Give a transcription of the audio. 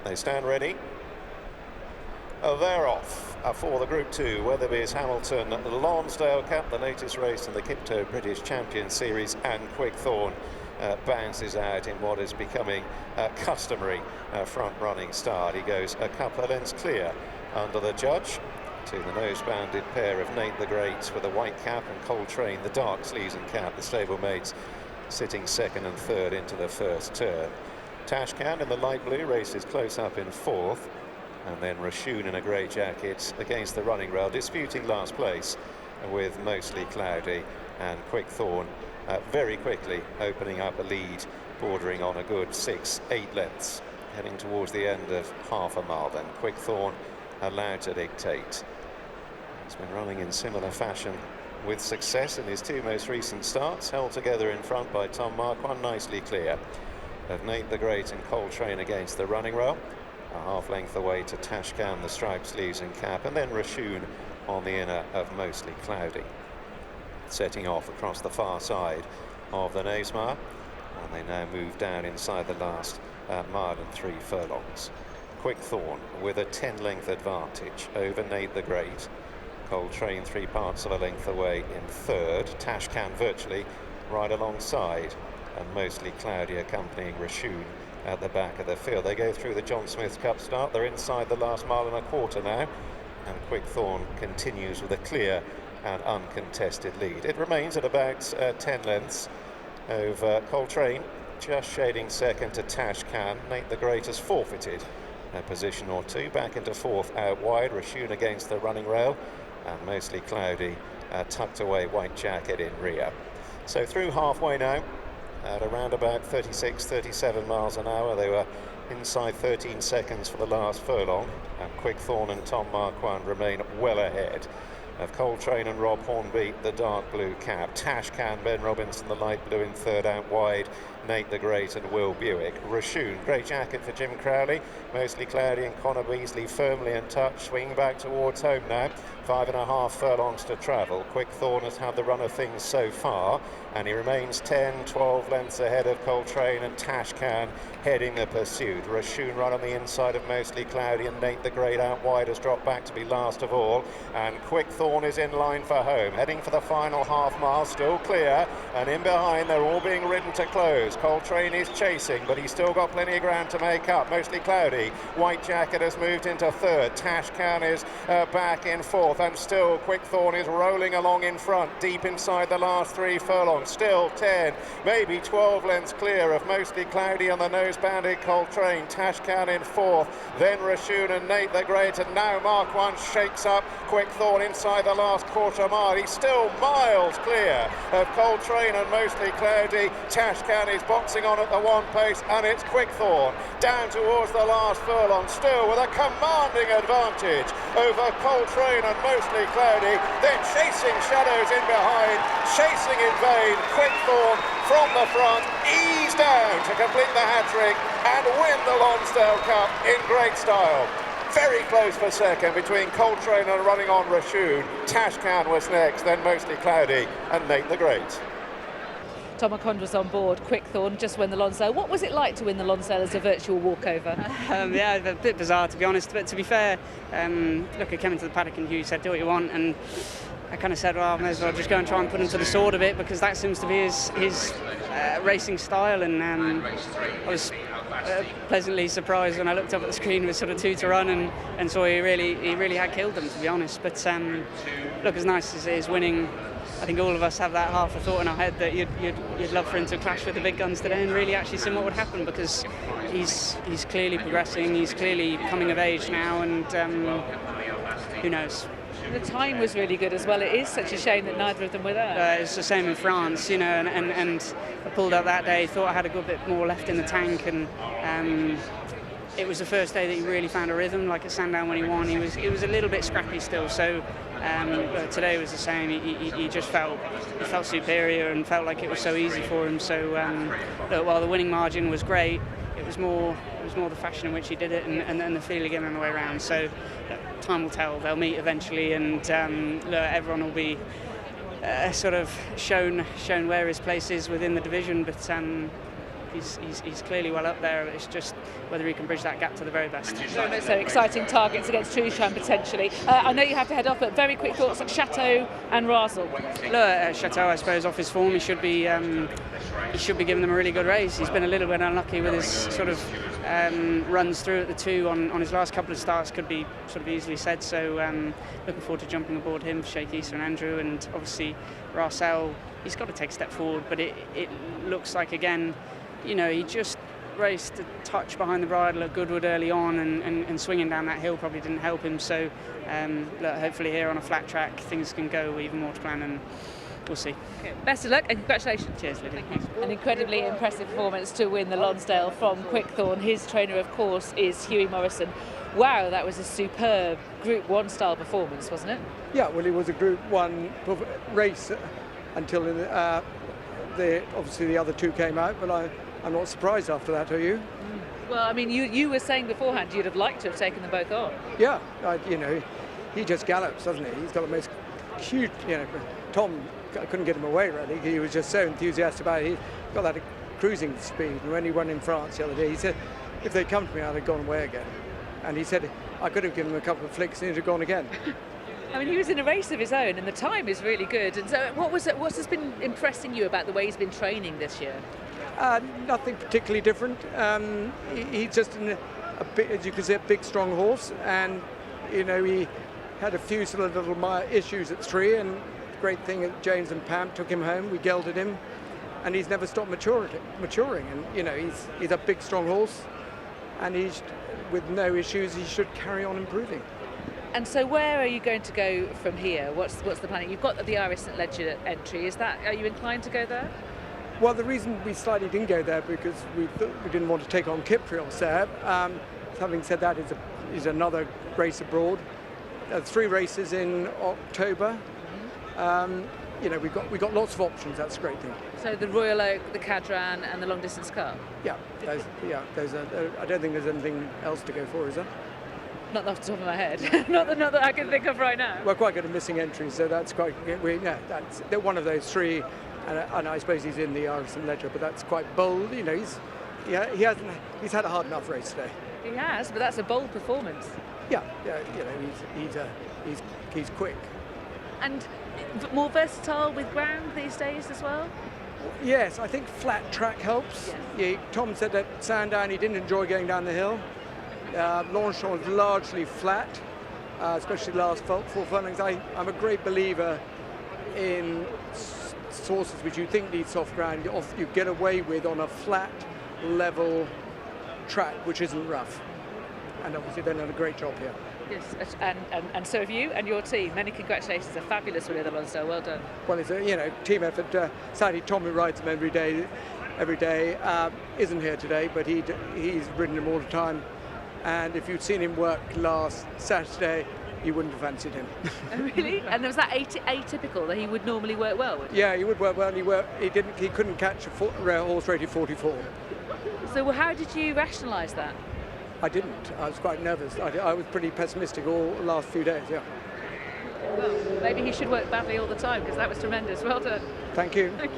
They stand ready. They're off for the Group 2 Weatherbys Hamilton Lonsdale Cup, the latest race in the Kipto British Champion Series, and Quickthorn bounces out in what is becoming a customary front-running start. He goes a couple of lengths clear under the judge to the nose-bounded pair of Nate the Great with a white cap and Coltrane, the dark sleeves and cap, the stablemates sitting second and third into the first turn. Tashcan in the light blue races close up in fourth, and then Rashoon in a grey jacket against the running rail, disputing last place with Mostly Cloudy, and Quickthorn very quickly opening up a lead, bordering on a good 6-8 lengths, heading towards the end of half a mile. Then Quickthorn allowed to dictate. He's been running in similar fashion with success in his two most recent starts, held together in front by Tom Marquand, nicely clear of Nate the Great and Coltrane against the running rail, a half length away to Tashcan, the striped sleeves and cap, and then Rashoon on the inner of Mostly Cloudy. Setting off across the far side of the Knavesmire, and they now move down inside the last mile and 3 furlongs. Quickthorn with a 10-length advantage over Nate the Great. Coltrane 3 parts of a length away in third. Tashcan virtually right alongside, and Mostly Cloudy accompanying Rashoon at the back of the field. They go through the John Smith Cup start. They're inside the last mile and a quarter now, and Quickthorn continues with a clear and uncontested lead. It remains at about 10 lengths over Coltrane, just shading second to Tashcan. Nate the Great has forfeited a position or two, back into fourth out wide. Rashoon against the running rail, and Mostly Cloudy tucked away, white jacket in rear. So through halfway now, at around about 36-37 miles an hour. They were inside 13 seconds for the last furlong, and Quickthorn and Tom Marquand remain well ahead of Coltrane and Rob Hornby, the dark blue cap. Tashcan, Ben Robinson, the light blue in third out wide. Nate the Great and Will Buick. Rashoon, grey jacket for Jim Crowley. Mostly Cloudy and Connor Beasley firmly in touch, swinging back towards home now. 5.5 furlongs to travel. Quickthorn has had the run of things so far, and he remains 10-12 lengths ahead of Coltrane and Tashcan heading the pursuit. Rashoon right on the inside of Mostly Cloudy, and Nate the Great out wide has dropped back to be last of all, and Quickthorn is in line for home, heading for the final half mile, still clear, and in behind they're all being ridden to close. Coltrane is chasing, but he's still got plenty of ground to make up. Mostly Cloudy, white jacket, has moved into third. Tashcan is back in fourth, and still Quickthorn is rolling along in front, deep inside the last 3 furlongs. Still 10, maybe 12 lengths clear of Mostly Cloudy on the nose-banded Coltrane. Tashcan in fourth, then Rashoon and Nate the Great, and now Marquand shakes up Quickthorn inside the last quarter mile. He's still miles clear of Coltrane and Mostly Cloudy. Tashcan is boxing on at the one pace, and it's Quickthorn down towards the last furlong, still with a commanding advantage over Coltrane and Mostly Cloudy, then chasing shadows in behind, chasing in vain. Quickthorn from the front, ease down to complete the hat-trick and win the Lonsdale Cup in great style. Very close for second between Coltrane and running on Rashoon. Tashcan was next, then Mostly Cloudy and Nate the Great. Tom Marquand was on board. Quickthorn just won the Lonsdale. What was it like to win the Lonsdale as a virtual walkover? Yeah, a bit bizarre to be honest, but to be fair, look, I came into the paddock and Hughie said do what you want, and I kind of said, well, I may as well just go and try and put him to the sword a bit, because that seems to be his racing style, and I was pleasantly surprised when I looked up at the screen with sort of 2 to run and saw he really had killed them, to be honest. But look, as nice as it is winning, I think all of us have that half a thought in our head that you'd love for him to clash with the big guns today and really actually see what would happen, because he's clearly progressing, he's clearly coming of age now, and who knows. The time was really good as well. It is such a shame that neither of them were there. It's the same in France, you know, and I pulled out that day, thought I had a good bit more left in the tank, and it was the first day that he really found a rhythm, like at Sandown when he won. He was a little bit scrappy still, so but today was the same. He just felt superior and felt like it was so easy for him. So look, while the winning margin was great, it was more the fashion in which he did it, and then the feeling on the way around. So time will tell. They'll meet eventually, and look, everyone will be sort of shown where his place is within the division. But He's clearly well up there. It's just whether he can bridge that gap to the very best. So exciting targets against Trueshan potentially. I know you have to head off, but very quick thoughts on Chateau and Rasel. Look, Chateau, I suppose, off his form, he should be giving them a really good race. He's been a little bit unlucky with his sort of runs through at the 2 on his last couple of starts, could be sort of easily said. So looking forward to jumping aboard him, Sheikh Issa and Andrew, and obviously Rasel. He's got to take a step forward, but it looks like, again, he just raced a touch behind the bridle at Goodwood early on, and swinging down that hill probably didn't help him. So look, hopefully here on a flat track things can go even more to plan, and we'll see. Okay. Best of luck and congratulations. Cheers, Lydia. An incredibly impressive performance to win the Lonsdale from Quickthorn. His trainer, of course, is Hughie Morrison. Wow, that was a superb Group 1 style performance, wasn't it? Yeah, well, it was a Group 1 race until obviously the other 2 came out, but I'm not surprised after that, are you? Well, I mean, you were saying beforehand you'd have liked to have taken them both on. Yeah, he just gallops, doesn't he? He's got the most huge, Tom, I couldn't get him away really. He was just so enthusiastic about it. He got that cruising speed. And when he won in France the other day, he said, if they'd come to me, I'd have gone away again. And he said, I could have given him a couple of flicks and he'd have gone again. I mean, he was in a race of his own, and the time is really good. And so, what's been impressing you about the way he's been training this year? Nothing particularly different. He's just a bit, as you can see, a big, strong horse, and he had a few sort of little issues at 3. And the great thing is James and Pam took him home. We gelded him, and he's never stopped maturing. And he's a big, strong horse, and he's with no issues. He should carry on improving. And so, where are you going to go from here? What's the planning? You've got the Irish St Ledger entry. Are you inclined to go there? Well, the reason we slightly didn't go there because we didn't want to take on Kipri or Seb. Having said that, is another race abroad. 3 races in October. We've got lots of options. That's a great thing. So the Royal Oak, the Cadran, and the Long Distance Cup. Yeah, I don't think there's anything else to go for, is there? Not off the top of my head. not that I can think of right now. We're quite good at missing entries, so that's quite. That's one of those 3, and I suppose he's in the Irish St Ledger, but that's quite bold. He's had a hard enough race today. He has, but that's a bold performance. Yeah, he's quick. And more versatile with ground these days as well? Yes, I think flat track helps. Yeah. Tom said that Sandown, he didn't enjoy going down the hill. Longchamp was largely flat, especially the last 4 furlongs. I'm a great believer in sources which you think need soft ground, you get away with on a flat, level track which isn't rough. And obviously they've done a great job here. Yes, and so have you and your team. Many congratulations. A fabulous winner, the Lonsdale. Well done. Well, it's a team effort. Sadly, Tom, who rides them every day, isn't here today, but he's ridden them all the time. And if you'd seen him work last Saturday, you wouldn't have fancied him. Oh, really? And was that atypical that he would normally work well with? Yeah, he would work well. He couldn't catch a horse rated 44. So how did you rationalise that? I didn't. I was quite nervous. I was pretty pessimistic all the last few days, yeah. Well, maybe he should work badly all the time, because that was tremendous. Well done. Thank you.